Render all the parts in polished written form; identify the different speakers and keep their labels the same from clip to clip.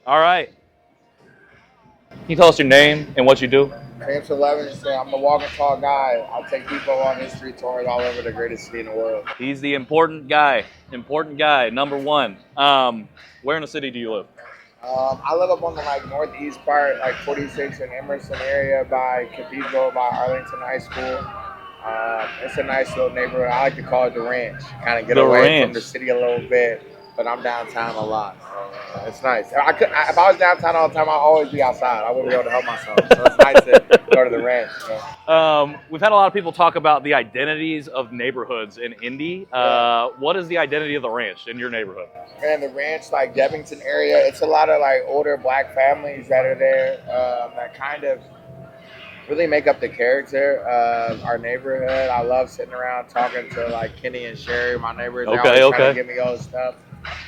Speaker 1: All right. Can you tell us your name and what you do?
Speaker 2: Sampson Levingston. I'm the walking tall guy. I take people on history tours all over the greatest city in the world.
Speaker 1: He's the important guy. Important guy, number one. Where in the city do you live?
Speaker 2: I live up on the northeast part, 46 in Emerson area by Cathedral, by Arlington High School. It's a nice little neighborhood. I like to call it the ranch. Kind of get away from the city a little bit, but I'm downtown a lot. So, it's nice. If I was downtown all the time, I'd always be outside. I wouldn't be able to help myself. So it's nice to go to the ranch.
Speaker 1: We've had a lot of people talk about the identities of neighborhoods in Indy. What is the identity of the ranch in your neighborhood?
Speaker 2: Man, the ranch, Livingston area, it's a lot of older black families that are there that kind of really make up the character of our neighborhood. I love sitting around talking to Kenny and Sherry, my neighbors. They always try to give me all the stuff.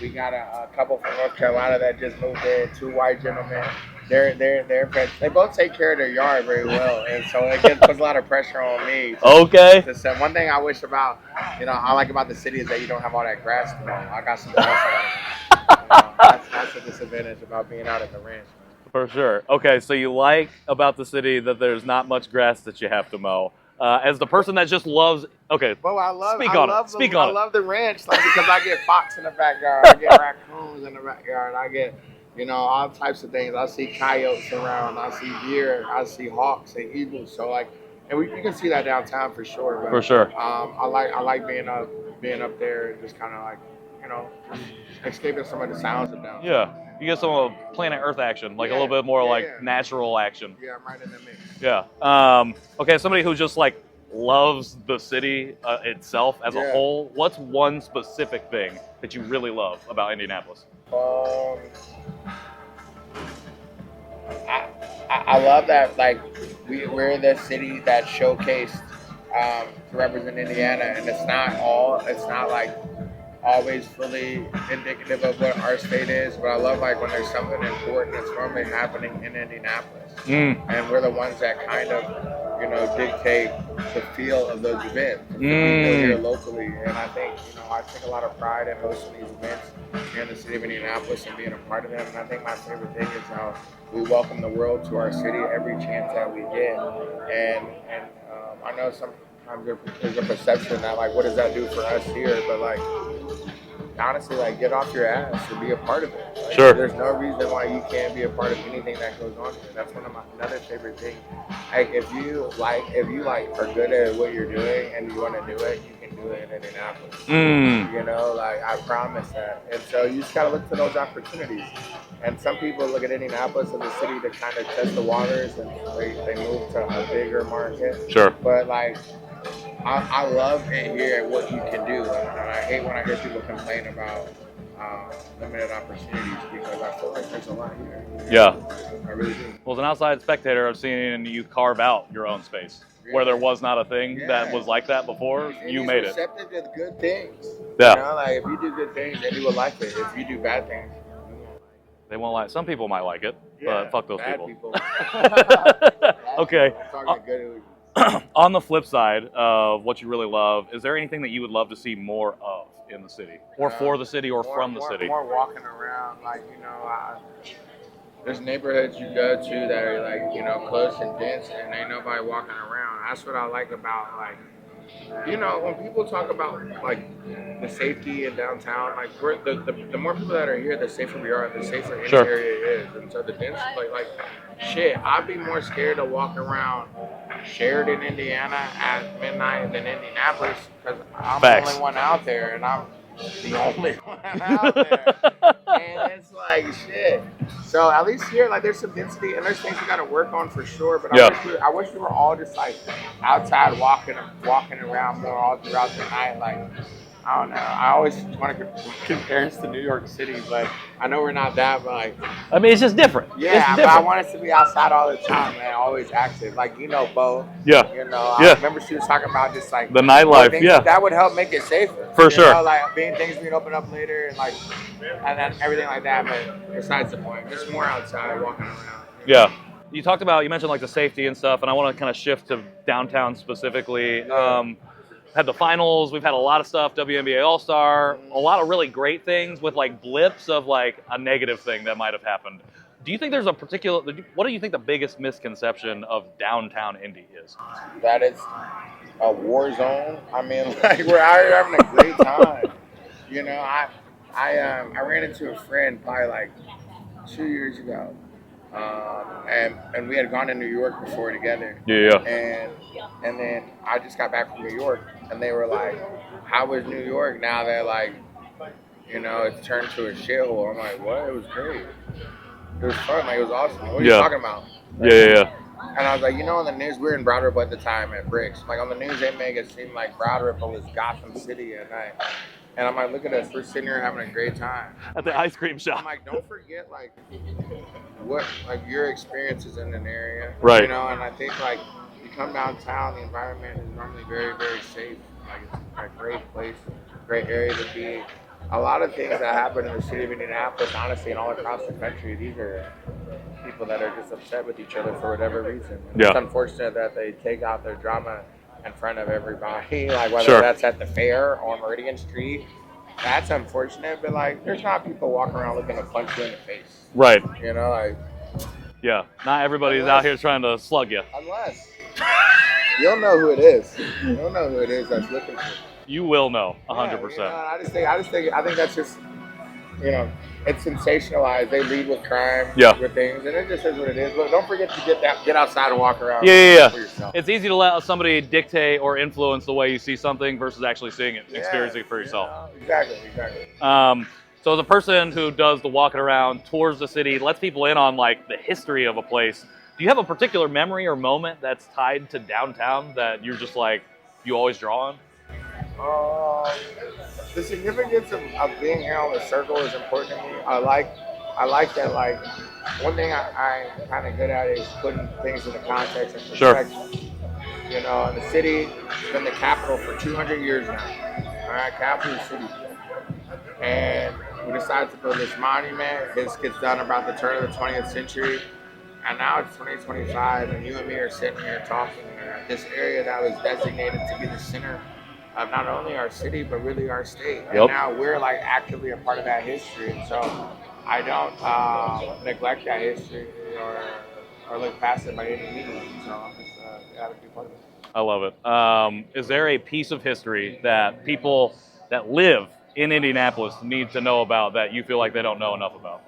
Speaker 2: We got a couple from North Carolina that just moved in, 2 white gentlemen. They both take care of their yard very well, and so it puts a lot of pressure on me.
Speaker 1: Okay.
Speaker 2: One thing I wish about, I like about the city is that you don't have all that grass to mow. I got some grass. That's a disadvantage about being out at the ranch.
Speaker 1: For sure. Okay, so you like about the city that there's not much grass that you have to mow. As the person that just loves, okay.
Speaker 2: Well, I love the ranch, because I get fox in the backyard, I get raccoons in the backyard, I get, all types of things. I see coyotes around, I see deer, I see hawks and eagles. So and you can see that downtown for sure. But,
Speaker 1: for sure.
Speaker 2: I like being up there and just kind of escaping some of the sounds of downtown.
Speaker 1: Yeah. You get some of planet Earth action, a little bit more natural action.
Speaker 2: Yeah, I'm right in the mix.
Speaker 1: Yeah. Okay, somebody who just loves the city itself as a whole, what's one specific thing that you really love about Indianapolis?
Speaker 2: I love that we're the city that showcased to represent Indiana, and it's not always fully indicative of what our state is, but I love when there's something important that's normally happening in Indianapolis, and we're the ones that kind of dictate the feel of those events for people here locally. And I think I take a lot of pride in hosting these events here in the city of Indianapolis and being a part of them. And I think my favorite thing is how we welcome the world to our city every chance that we get. And I know sometimes there's a perception that what does that do for us here, but honestly, get off your ass and be a part of it.
Speaker 1: Sure.
Speaker 2: There's no reason why you can't be a part of anything that goes on here. That's one of my another favorite things. If you are good at what you're doing and you want to do it, you can do it in Indianapolis. I promise that. And so you just gotta look for those opportunities. And some people look at Indianapolis as a city to kind of test the waters, and they move to a bigger market.
Speaker 1: Sure.
Speaker 2: But I love it here at what you can do, and I hate when I hear people complain about limited opportunities, because I feel there's a lot here.
Speaker 1: Yeah.
Speaker 2: I really do.
Speaker 1: Well, as an outside spectator, I've seen you carve out your own space. Where there was not a thing that was like that before, you made it.
Speaker 2: Receptive to good things.
Speaker 1: Yeah.
Speaker 2: If you do good things, then you will like it. If you do bad things,
Speaker 1: they won't like. Some people might like it, but fuck those people. Okay. On the flip side of what you really love, is there anything that you would love to see more of in the city, or for the city, or from the city?
Speaker 2: More walking around, there's neighborhoods you go to that are close and dense, and ain't nobody walking around. That's what I like about when people talk about the safety in downtown, the more people that are here, the safer we are, the safer any area is. And so the dense, shit, I'd be more scared to walk around Sheridan, Indiana at midnight than Indianapolis, because I'm the only one out there, and I'm the only one out there. And it's shit. So at least here, there's some density, and there's things we got to work on for sure. But I wish we were all just outside walking around more all throughout the night. I don't know. I always want to compare us to New York City, but I know we're not that. But
Speaker 1: I mean, it's just different.
Speaker 2: Yeah, but I want us to be outside all the time, man. Always active. Bo.
Speaker 1: Yeah.
Speaker 2: I remember she was talking about just the
Speaker 1: nightlife. Yeah.
Speaker 2: That would help make it safer.
Speaker 1: For sure.
Speaker 2: Things being opened up later, and then everything like that. But besides the point, just more outside walking around.
Speaker 1: Yeah. You mentioned the safety and stuff, and I want to kind of shift to downtown specifically. had the finals. We've had a lot of stuff, WNBA All-Star, a lot of really great things with like blips of like a negative thing that might have happened. Do you think there's a particular, what do you think the biggest misconception of downtown Indy is?
Speaker 2: That it's a war zone. I mean, like, we're out here having a great time. You know, I ran into a friend probably like 2 years ago. And we had gone to New York before together.
Speaker 1: Yeah.
Speaker 2: And then I just got back from New York, and they were like, "How was New York now that like, you know, it's turned to a shithole?" I'm like, "What? It was great. It was fun. Like, it was awesome. What are you talking about?" Like,
Speaker 1: yeah.
Speaker 2: And I was like, you know, on the news, we were in Broad Ripple at the time at Bricks. Like, on the news, they make it seem like Broad Ripple is Gotham City at night. And I'm like, look at us, we're sitting here having a great time.
Speaker 1: At the ice cream shop.
Speaker 2: I'm like, don't forget, like, what, like, your experiences in an area.
Speaker 1: Right.
Speaker 2: You know, and I think, like, you come downtown, the environment is normally very, very safe. Like, it's a great place, great area to be. A lot of things that happen in the city of Indianapolis, honestly, and all across the country, these are people that are just upset with each other for whatever reason. And it's unfortunate that they take out their drama in front of everybody, like whether that's at the fair or Meridian Street. That's unfortunate, but like, there's not people walking around looking to punch you in the face.
Speaker 1: Right.
Speaker 2: You know, like.
Speaker 1: Yeah, not everybody's out here trying to slug you.
Speaker 2: Unless. You'll know who it is. You'll know who it is that's looking for you.
Speaker 1: You will know, 100%.
Speaker 2: You know, I think that's just, you know, it's sensationalized. They lead with crime, with things, and it just is what it is. But don't forget to get outside and walk around. For yourself.
Speaker 1: It's easy to let somebody dictate or influence the way you see something versus actually seeing it, experiencing it for yourself.
Speaker 2: Exactly.
Speaker 1: So as a person who does the walking around, tours the city, lets people in on like the history of a place, do you have a particular memory or moment that's tied to downtown that you're just like, you always draw on?
Speaker 2: The significance of being here on the circle is important to me. I like that, like, one thing I'm kind of good at is putting things into context and perspective. You know, and the city has been the capital for 200 years now. All right, capital of the city. And we decided to build this monument. This gets done about the turn of the 20th century. And now it's 2025, and you and me are sitting here talking at this area that was designated to be the center of not only our city, but really our state. And now we're like actively a part of that history. And so I don't neglect that history or look past it by any means. So I'm just glad to be part of it.
Speaker 1: I love it. Is there a piece of history that people that live in Indianapolis need to know about that you feel like they don't know enough about?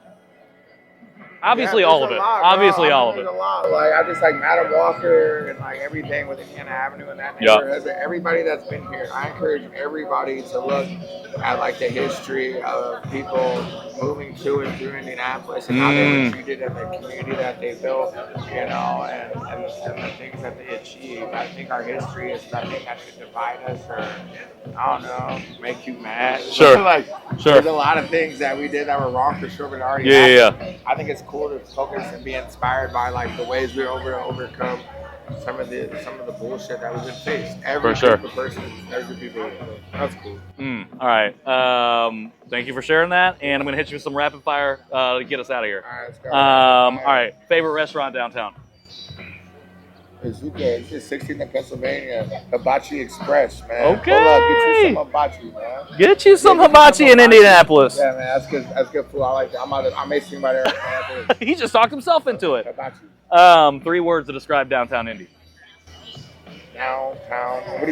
Speaker 1: Obviously, all of it. Obviously, all of it.
Speaker 2: There's a lot. Like, I just like Madam Walker and like everything with Indiana Avenue and that neighborhood. Everybody that's been here, I encourage everybody to look at like the history of people moving to and through Indianapolis and how they were treated in the community that they built, you know, and the things that they achieved. I think our history is nothing that should divide us or, I don't know, make you mad. There's a lot of things that we did that were wrong for sure, but already happened. I think it's cool to focus and be inspired by like the ways we're able to overcome some of the bullshit that we've been faced. Every type of person, every people. That's cool.
Speaker 1: All right. Thank you for sharing that, and I'm gonna hit you with some rapid fire to get us out of here.
Speaker 2: All right, let's go.
Speaker 1: All right. Favorite restaurant downtown?
Speaker 2: It's 16th and Pennsylvania, Hibachi Express, man.
Speaker 1: Okay.
Speaker 2: Hold up, get you some hibachi, man.
Speaker 1: Get you some hibachi in Indianapolis.
Speaker 2: Yeah, man, that's good. That's good food. I like that. I may swing by there.
Speaker 1: He just talked himself into it.
Speaker 2: Hibachi.
Speaker 1: 3 words to describe downtown Indy.
Speaker 2: Downtown. What do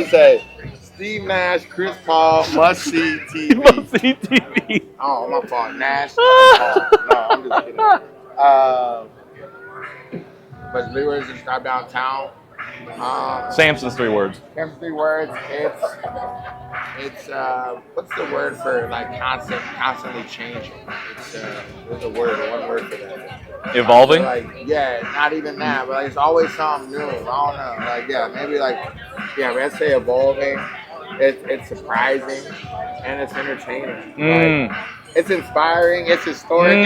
Speaker 2: you say? Steve Nash, Chris Paul, must see TV.
Speaker 1: Must see TV.
Speaker 2: Oh, my fault. Nash. No, I'm just kidding. But 3 words to describe downtown.
Speaker 1: Samson's 3 words.
Speaker 2: Samson's 3 words. It's what's the word for like constantly changing? There's a word, one word for that.
Speaker 1: Evolving?
Speaker 2: Not even that, but like, it's always something new. I don't know. Maybe let's say evolving. It's surprising and it's entertaining. It's inspiring, it's historic,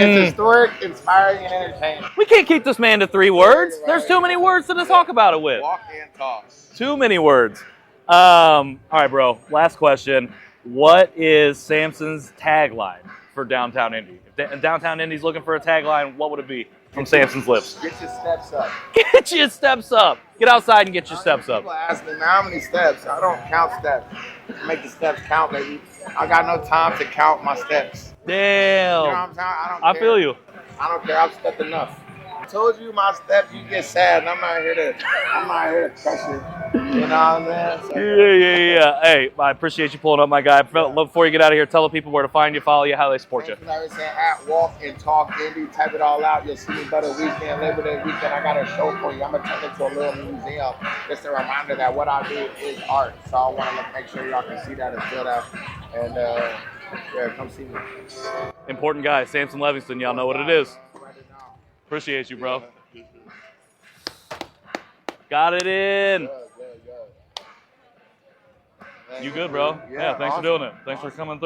Speaker 2: inspiring, and entertaining.
Speaker 1: We can't keep this man to 3 words. There's too many words to talk about it with.
Speaker 2: Walk and talk.
Speaker 1: Too many words. All right, bro. Last question. What is Sampson's tagline for downtown Indy? If downtown Indy's looking for a tagline, what would it be? from Sampson's lips.
Speaker 2: Get your steps up.
Speaker 1: Get your steps up. Get outside and get your steps up.
Speaker 2: People ask me, man, how many steps? I don't count steps. I make the steps count, baby. I got no time to count my steps.
Speaker 1: Damn.
Speaker 2: You know what I'm saying? I
Speaker 1: feel you.
Speaker 2: I don't care. I've stepped enough. I told you my steps, you get sad, and I'm not here to crush you. You know what I'm saying? So,
Speaker 1: Yeah. Hey, I appreciate you pulling up, my guy. Before you get out of here, tell the people where to find you, follow you, how they support you.
Speaker 2: I was saying, at Walk and Talk Indy, type it all out. You'll see me better weekend, Labor Day weekend. I got a show for you. I'm going to turn it into a little museum. Just a reminder that what I do is art. So I want to make sure y'all can see that and feel that. And yeah, come see me.
Speaker 1: Important guy, Sampson Levingston. Y'all know what it is. Appreciate you, bro. Got it in. You good, bro? Yeah, thanks for doing it. Thanks for coming through.